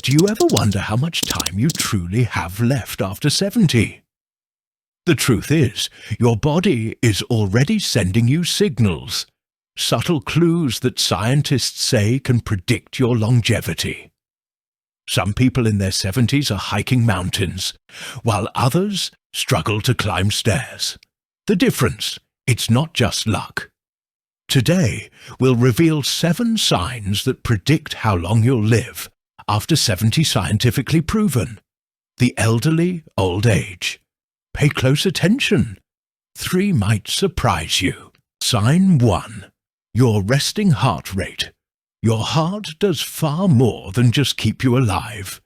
Do you ever wonder how much time you truly have left after 70? The truth is, your body is already sending you signals, subtle clues that scientists say can predict your longevity. Some people in their 70s are hiking mountains, while others struggle to climb stairs. The difference, it's not just luck. Today, we'll reveal 7 signs that predict how long you'll live after 70 scientifically proven. The elderly old age. Pay close attention. 3 might surprise you. Sign 1. Your resting heart rate. Your heart does far more than just keep you alive.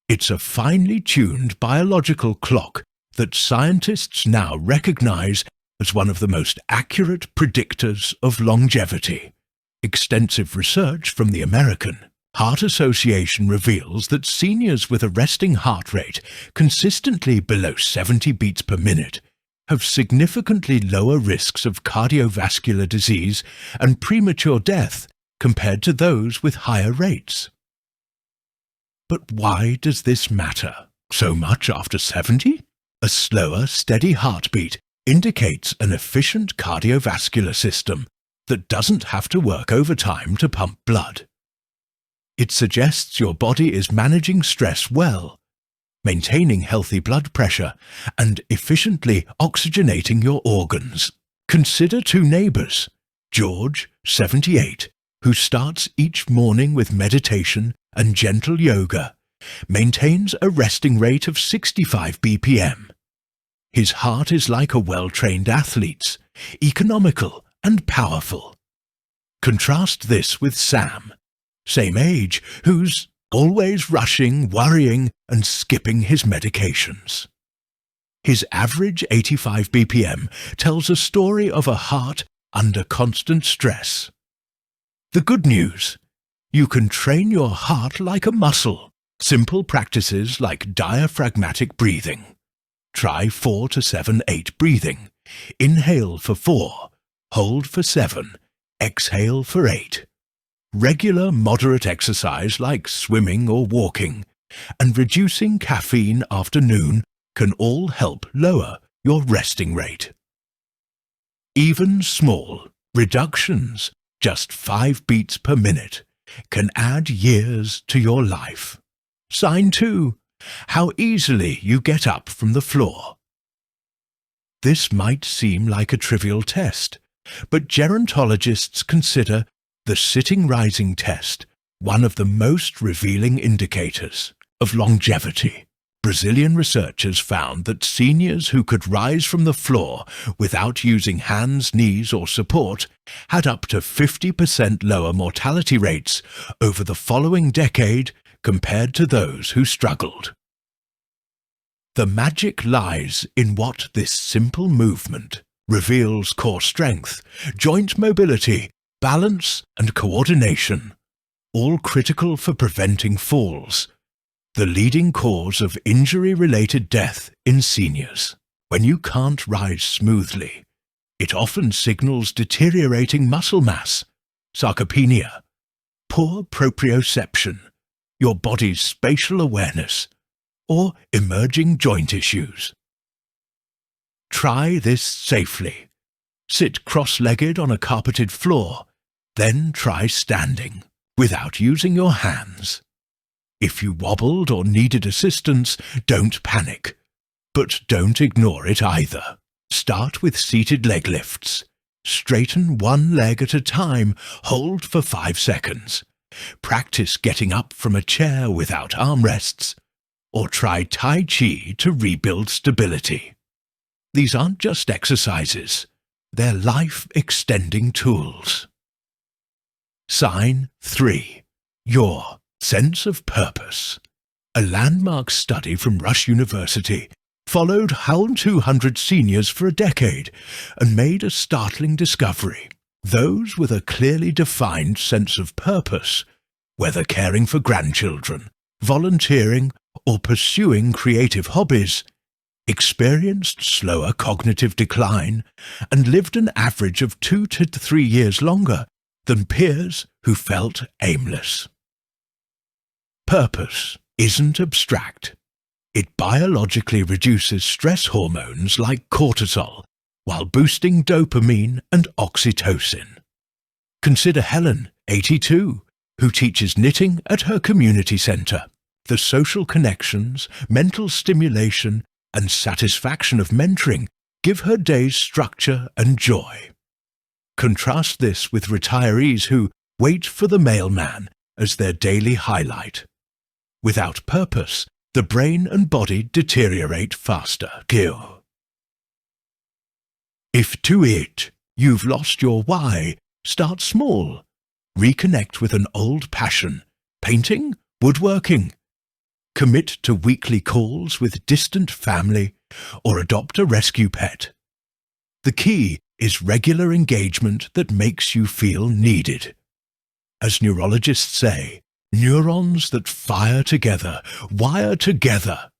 It's a finely tuned biological clock that scientists now recognize as one of the most accurate predictors of longevity. Extensive research from the American Heart Association reveals that seniors with a resting heart rate consistently below 70 beats per minute have significantly lower risks of cardiovascular disease and premature death compared to those with higher rates. But why does this matter so much after 70? A slower, steady heartbeat indicates an efficient cardiovascular system that doesn't have to work overtime to pump blood. It suggests your body is managing stress well, maintaining healthy blood pressure, and efficiently oxygenating your organs. Consider 2 neighbors, George, 78, who starts each morning with meditation and gentle yoga, maintains a resting rate of 65 BPM. His heart is like a well-trained athlete's, economical and powerful. Contrast this with Sam, same age, who's always rushing, worrying, and skipping his medications. His average 85 BPM tells a story of a heart under constant stress. The good news: you can train your heart like a muscle. Simple practices like diaphragmatic breathing. Try 4 to 7, 8 breathing. Inhale for 4, hold for 7, exhale for 8. Regular moderate exercise like swimming or walking, and reducing caffeine after noon can all help lower your resting rate. Even small reductions, just 5 beats per minute, can add years to your life. Sign 2. How easily you get up from the floor. This might seem like a trivial test, but gerontologists consider the sitting-rising test one of the most revealing indicators of longevity. Brazilian researchers found that seniors who could rise from the floor without using hands, knees, or support had up to 50% lower mortality rates over the following decade compared to those who struggled. The magic lies in what this simple movement reveals: core strength, joint mobility, balance, and coordination, all critical for preventing falls, the leading cause of injury-related death in seniors. When you can't rise smoothly, it often signals deteriorating muscle mass, sarcopenia, poor proprioception, your body's spatial awareness, or emerging joint issues. Try this safely. Sit cross-legged on a carpeted floor, then try standing, without using your hands. If you wobbled or needed assistance, don't panic, but don't ignore it either. Start with seated leg lifts. Straighten one leg at a time, hold for 5 seconds. Practice getting up from a chair without armrests, or try Tai Chi to rebuild stability. These aren't just exercises, they're life-extending tools. Sign 3. Your sense of purpose. A landmark study from Rush University followed 200 seniors for a decade and made a startling discovery. Those with a clearly defined sense of purpose, whether caring for grandchildren, volunteering, or pursuing creative hobbies, experienced slower cognitive decline and lived an average of 2 to 3 years longer than peers who felt aimless. Purpose isn't abstract. It biologically reduces stress hormones like cortisol while boosting dopamine and oxytocin. Consider Helen, 82, who teaches knitting at her community centre. The social connections, mental stimulation, and satisfaction of mentoring give her days structure and joy. Contrast this with retirees who wait for the mailman as their daily highlight. Without purpose, the brain and body deteriorate faster. Gil. If to it you've lost your why, start small. Reconnect with an old passion, painting, woodworking. Commit to weekly calls with distant family or adopt a rescue pet. The key is regular engagement that makes you feel needed. As neurologists say, neurons that fire together, wire together.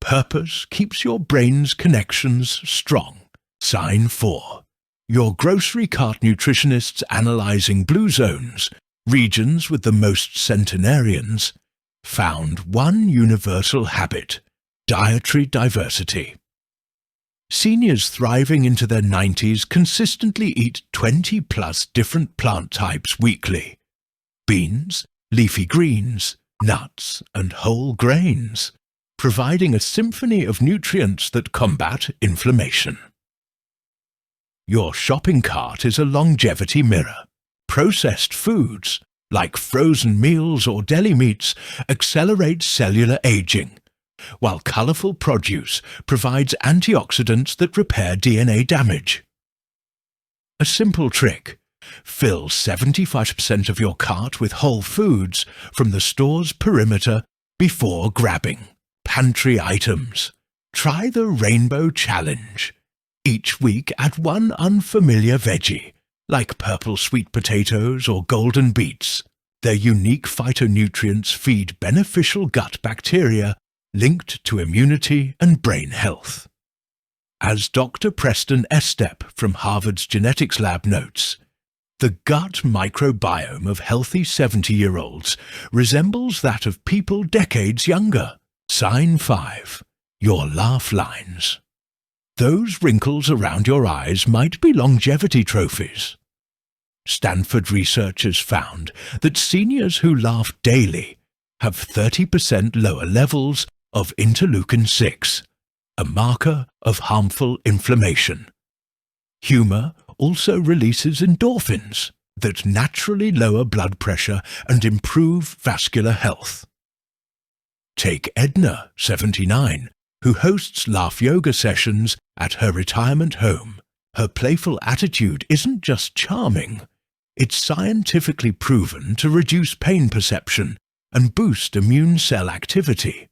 Purpose keeps your brain's connections strong. Sign 4. Your grocery cart nutritionists analyzing blue zones, regions with the most centenarians, found one universal habit: dietary diversity. Seniors thriving into their 90s consistently eat 20+ different plant types weekly: beans, leafy greens, nuts, and whole grains, providing a symphony of nutrients that combat inflammation. Your shopping cart is a longevity mirror. Processed foods, like frozen meals or deli meats, accelerate cellular aging, while colourful produce provides antioxidants that repair DNA damage. A simple trick: fill 75% of your cart with whole foods from the store's perimeter before grabbing. Pantry items. Try the Rainbow Challenge. Each week add one unfamiliar veggie, like purple sweet potatoes or golden beets. Their unique phytonutrients feed beneficial gut bacteria linked to immunity and brain health. As Dr. Preston Estep from Harvard's genetics lab notes, the gut microbiome of healthy 70-year-olds resembles that of people decades younger. Sign 5. Your laugh lines. Those wrinkles around your eyes might be longevity trophies. Stanford researchers found that seniors who laugh daily have 30% lower levels of interleukin-6, a marker of harmful inflammation. Humour also releases endorphins that naturally lower blood pressure and improve vascular health. Take Edna, 79, who hosts laugh yoga sessions at her retirement home. Her playful attitude isn't just charming, it's scientifically proven to reduce pain perception and boost immune cell activity.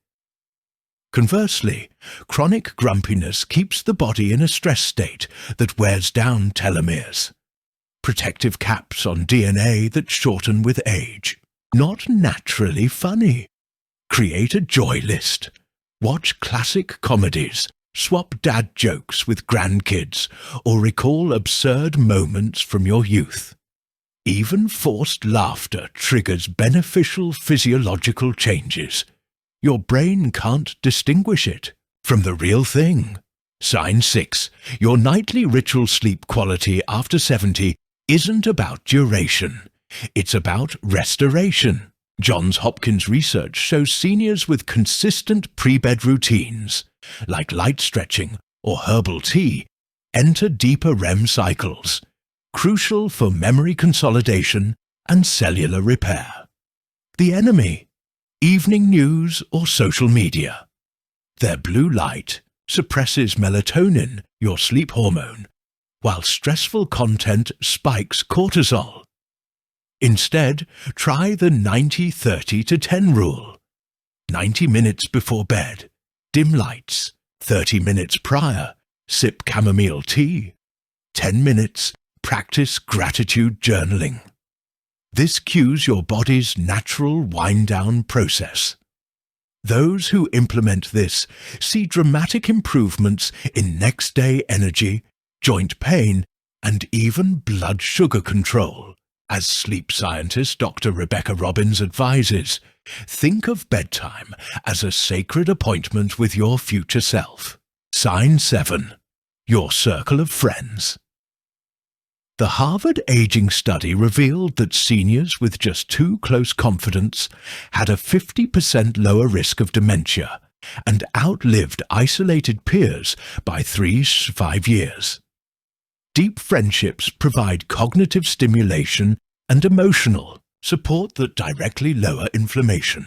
Conversely, chronic grumpiness keeps the body in a stress state that wears down telomeres. Protective caps on DNA that shorten with age. Not naturally funny. Create a joy list. Watch classic comedies, swap dad jokes with grandkids, or recall absurd moments from your youth. Even forced laughter triggers beneficial physiological changes. Your brain can't distinguish it from the real thing. Sign 6. Your nightly ritual sleep quality after 70 isn't about duration. It's about restoration. Johns Hopkins research shows seniors with consistent pre-bed routines, like light stretching or herbal tea, enter deeper REM cycles, crucial for memory consolidation and cellular repair. The enemy: evening news or social media. Their blue light suppresses melatonin, your sleep hormone, while stressful content spikes cortisol. Instead, try the 90-30-10 rule. 90 minutes before bed, dim lights. 30 minutes prior, sip chamomile tea. 10 minutes, practice gratitude journaling. This cues your body's natural wind-down process. Those who implement this see dramatic improvements in next-day energy, joint pain, and even blood sugar control. As sleep scientist Dr. Rebecca Robbins advises, Think of bedtime as a sacred appointment with your future self. Sign 7. Your circle of friends. The Harvard aging study revealed that seniors with just 2 close confidants had a 50% lower risk of dementia and outlived isolated peers by 3-5 years. Deep friendships provide cognitive stimulation and emotional support that directly lower inflammation.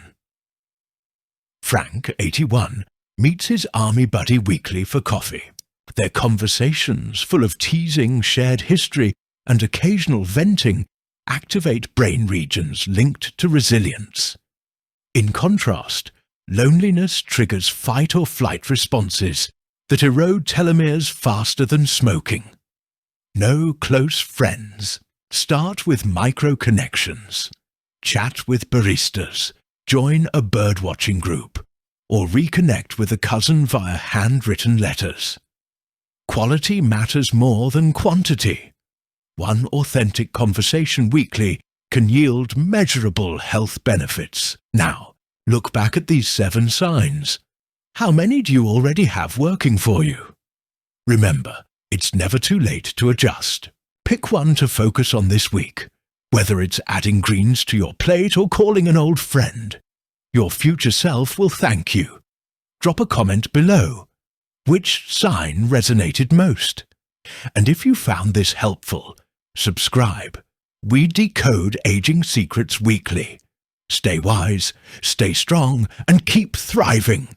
Frank, 81, meets his army buddy weekly for coffee. Their conversations, full of teasing, shared history, and occasional venting, activate brain regions linked to resilience. In contrast, loneliness triggers fight or flight responses that erode telomeres faster than smoking. Know close friends. Start with micro-connections. Chat with baristas. Join a birdwatching group. Or reconnect with a cousin via handwritten letters. Quality matters more than quantity. One authentic conversation weekly can yield measurable health benefits. Now, look back at these 7 signs. How many do you already have working for you? Remember, it's never too late to adjust. Pick one to focus on this week, whether it's adding greens to your plate or calling an old friend. Your future self will thank you. Drop a comment below. Which sign resonated most? And if you found this helpful, subscribe. We decode aging secrets weekly. Stay wise, stay strong, and keep thriving.